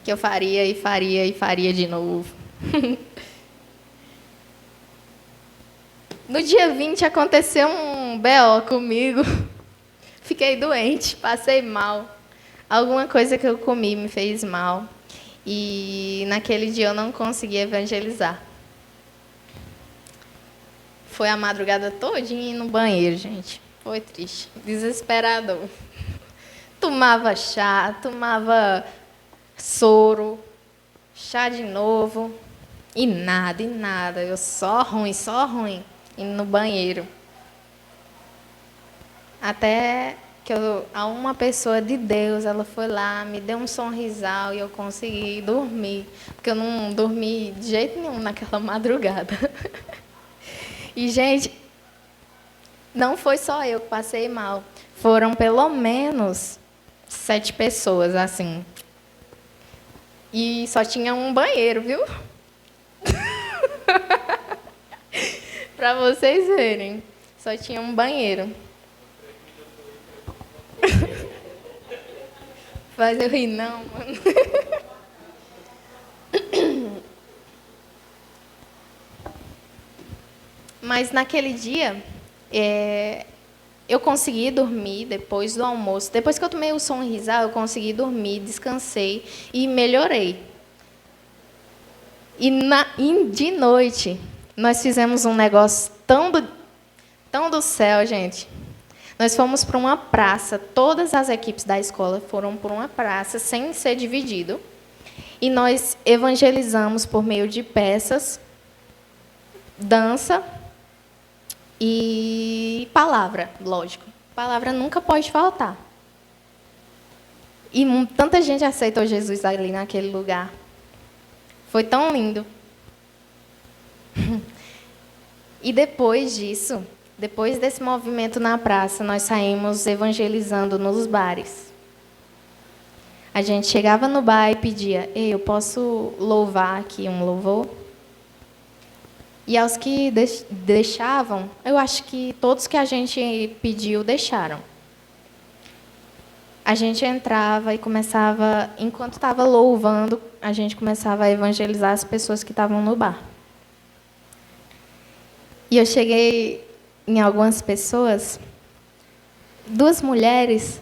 que eu faria e faria e faria de novo. No dia 20 aconteceu um BO comigo. Fiquei doente, passei mal. Alguma coisa que eu comi me fez mal. E naquele dia eu não consegui evangelizar. Foi a madrugada todinha no banheiro, gente. Foi triste, desesperador. Tomava chá, tomava soro, chá de novo. E nada. Eu só ruim, indo no banheiro. Até que uma pessoa de Deus, ela foi lá, me deu um sorrisal e eu consegui dormir. Porque eu não dormi de jeito nenhum naquela madrugada. E, gente, não foi só eu que passei mal. Foram pelo menos 7 pessoas, assim. E só tinha um banheiro, viu? Para vocês verem. Só tinha um banheiro. Faz eu rir, não, mano. Mas naquele dia, eu consegui dormir depois do almoço. Depois que eu tomei o sonrisal, eu consegui dormir, descansei e melhorei. E de noite, nós fizemos um negócio tão do céu, gente. Nós fomos para uma praça, todas as equipes da escola foram para uma praça, sem ser dividido, e nós evangelizamos por meio de peças, dança e palavra, lógico. Palavra nunca pode faltar. E tanta gente aceitou Jesus ali naquele lugar. Foi tão lindo. E depois disso, depois desse movimento na praça, nós saímos evangelizando nos bares. A gente chegava no bar e pedia: "Ei, eu posso louvar aqui um louvor?" E aos que deixavam, eu acho que todos que a gente pediu deixaram. A gente entrava e começava, enquanto estava louvando, a gente começava a evangelizar as pessoas que estavam no bar. E eu cheguei em algumas pessoas, 2 mulheres,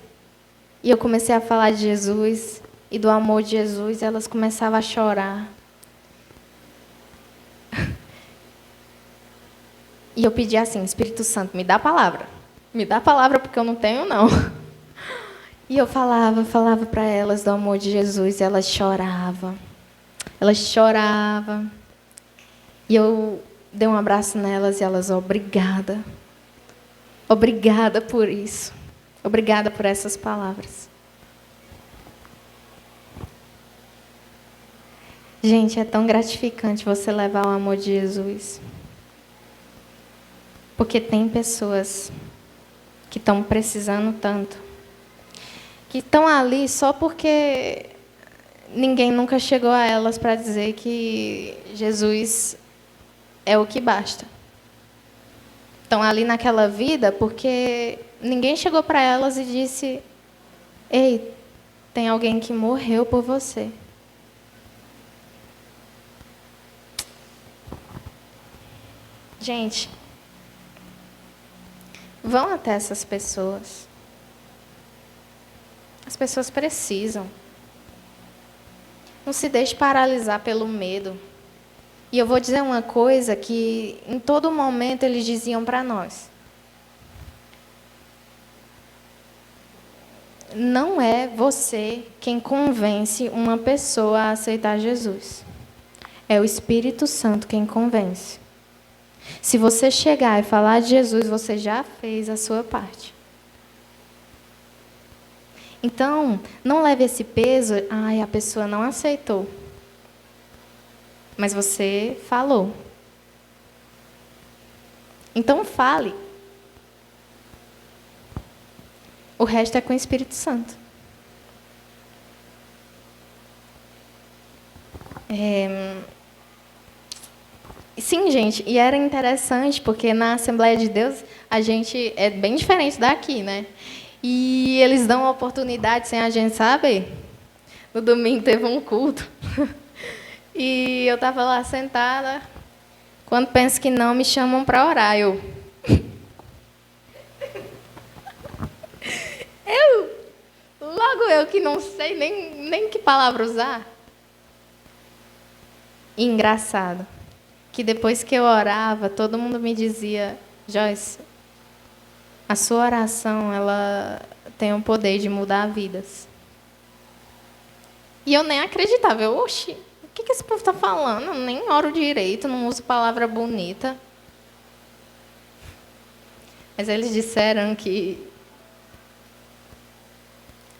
e eu comecei a falar de Jesus e do amor de Jesus, e elas começavam a chorar. E eu pedi assim: Espírito Santo, me dá a palavra. Me dá a palavra, porque eu não tenho, não. E eu falava para elas do amor de Jesus, e elas choravam. Elas choravam. E eu dei um abraço nelas, e elas: obrigada. Obrigada por isso. Obrigada por essas palavras. Gente, é tão gratificante você levar o amor de Jesus. Porque tem pessoas que estão precisando tanto, que estão ali só porque ninguém nunca chegou a elas para dizer que Jesus é o que basta. Estão ali naquela vida porque ninguém chegou para elas e disse: "Ei, tem alguém que morreu por você." Gente, vão até essas pessoas. As pessoas precisam. Não se deixe paralisar pelo medo. E eu vou dizer uma coisa que em todo momento eles diziam para nós: não é você quem convence uma pessoa a aceitar Jesus. É o Espírito Santo quem convence. Se você chegar e falar de Jesus, você já fez a sua parte. Então, não leve esse peso: ai, a pessoa não aceitou. Mas você falou. Então, fale. O resto é com o Espírito Santo. Sim, gente, e era interessante, porque na Assembleia de Deus, a gente é bem diferente daqui, né? E eles dão a oportunidade sem a gente saber. No domingo teve um culto. E eu estava lá sentada. Quando penso que não, me chamam para orar. Logo eu que não sei nem que palavra usar. E engraçado, que depois que eu orava, todo mundo me dizia: Joyce, a sua oração, ela tem o poder de mudar vidas. E eu nem acreditava. Oxi, o que esse povo está falando? Eu nem oro direito, não uso palavra bonita. Mas eles disseram que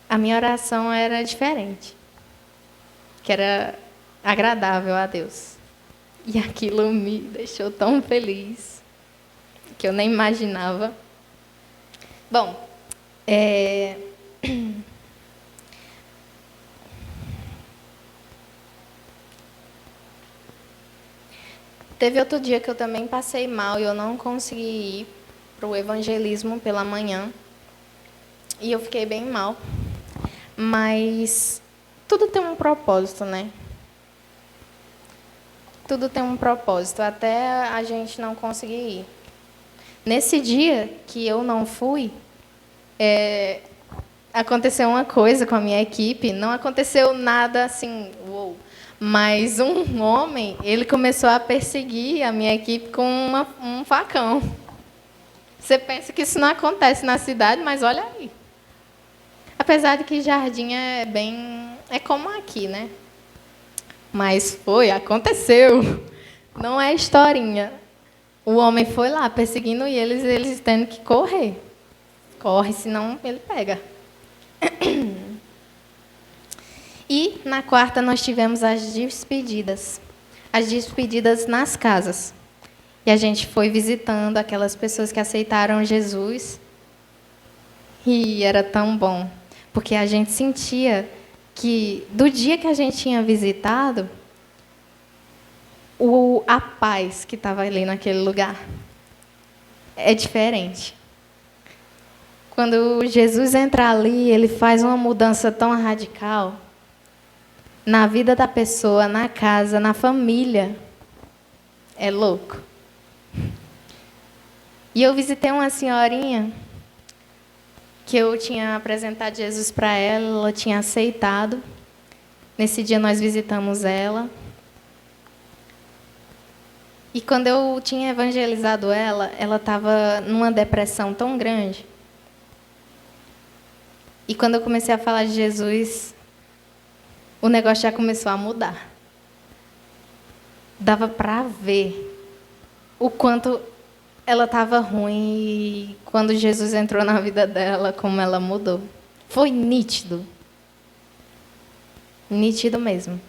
a minha oração era diferente, que era agradável a Deus. E aquilo me deixou tão feliz, que eu nem imaginava. Bom, teve outro dia que eu também passei mal e eu não consegui ir para o evangelismo pela manhã. E eu fiquei bem mal. Mas tudo tem um propósito, né? Tudo tem um propósito, até a gente não conseguir ir. Nesse dia que eu não fui, aconteceu uma coisa com a minha equipe. Não aconteceu nada assim, uou. Mas um homem, ele começou a perseguir a minha equipe com um facão. Você pensa que isso não acontece na cidade, mas olha aí. Apesar de que jardim é bem... É como aqui, né? Mas aconteceu. Não é historinha. O homem foi lá perseguindo eles tendo que correr. Corre, senão ele pega. E na quarta nós tivemos as despedidas. As despedidas nas casas. E a gente foi visitando aquelas pessoas que aceitaram Jesus. E era tão bom. Porque a gente sentia que, do dia que a gente tinha visitado, a paz que estava ali naquele lugar é diferente. Quando Jesus entra ali, ele faz uma mudança tão radical na vida da pessoa, na casa, na família. É louco. E eu visitei uma senhorinha que eu tinha apresentado Jesus para ela, ela tinha aceitado. Nesse dia nós visitamos ela. E quando eu tinha evangelizado ela estava numa depressão tão grande. E quando eu comecei a falar de Jesus, o negócio já começou a mudar. Dava para ver o quanto ela estava ruim e quando Jesus entrou na vida dela, como ela mudou. Foi nítido. Nítido mesmo.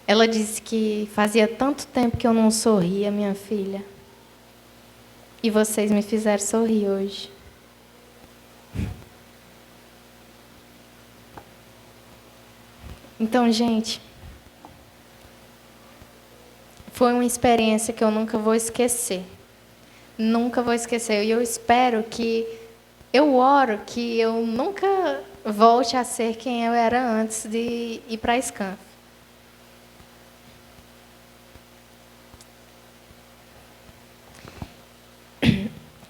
Ela disse que fazia tanto tempo que eu não sorria, minha filha. E vocês me fizeram sorrir hoje. Então, gente, foi uma experiência que eu nunca vou esquecer. Nunca vou esquecer. E eu oro que eu nunca volte a ser quem eu era antes de ir para a Scanf.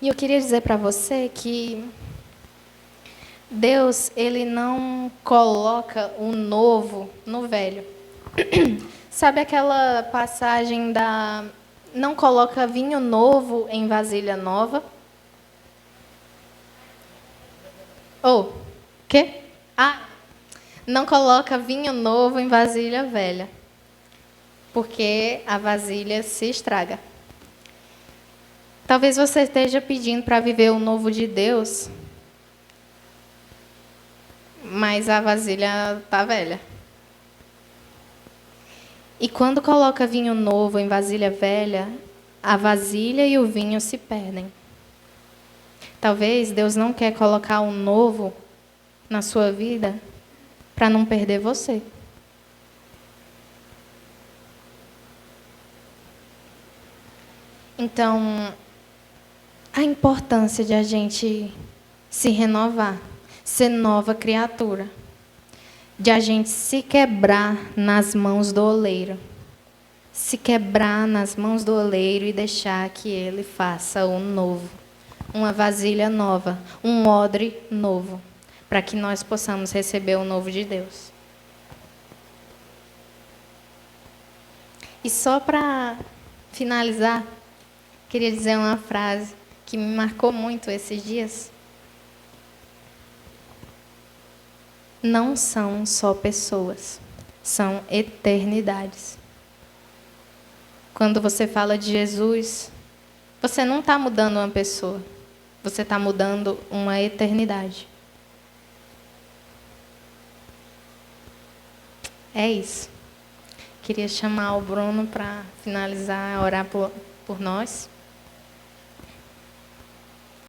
E eu queria dizer para você que Deus, ele não coloca o novo no velho. Sabe aquela passagem da... Não coloca vinho novo em vasilha nova? Quê? Não coloca vinho novo em vasilha velha. Porque a vasilha se estraga. Talvez você esteja pedindo para viver o novo de Deus, mas a vasilha está velha. E quando coloca vinho novo em vasilha velha, a vasilha e o vinho se perdem. Talvez Deus não quer colocar um novo na sua vida para não perder você. Então, a importância de a gente se renovar, ser nova criatura, de a gente se quebrar nas mãos do oleiro, se quebrar nas mãos do oleiro e deixar que ele faça o novo, uma vasilha nova, um odre novo, para que nós possamos receber o novo de Deus. E só para finalizar, queria dizer uma frase que me marcou muito esses dias. Não são só pessoas, são eternidades. Quando você fala de Jesus, você não está mudando uma pessoa, você está mudando uma eternidade. É isso. Queria chamar o Bruno para finalizar, orar por nós.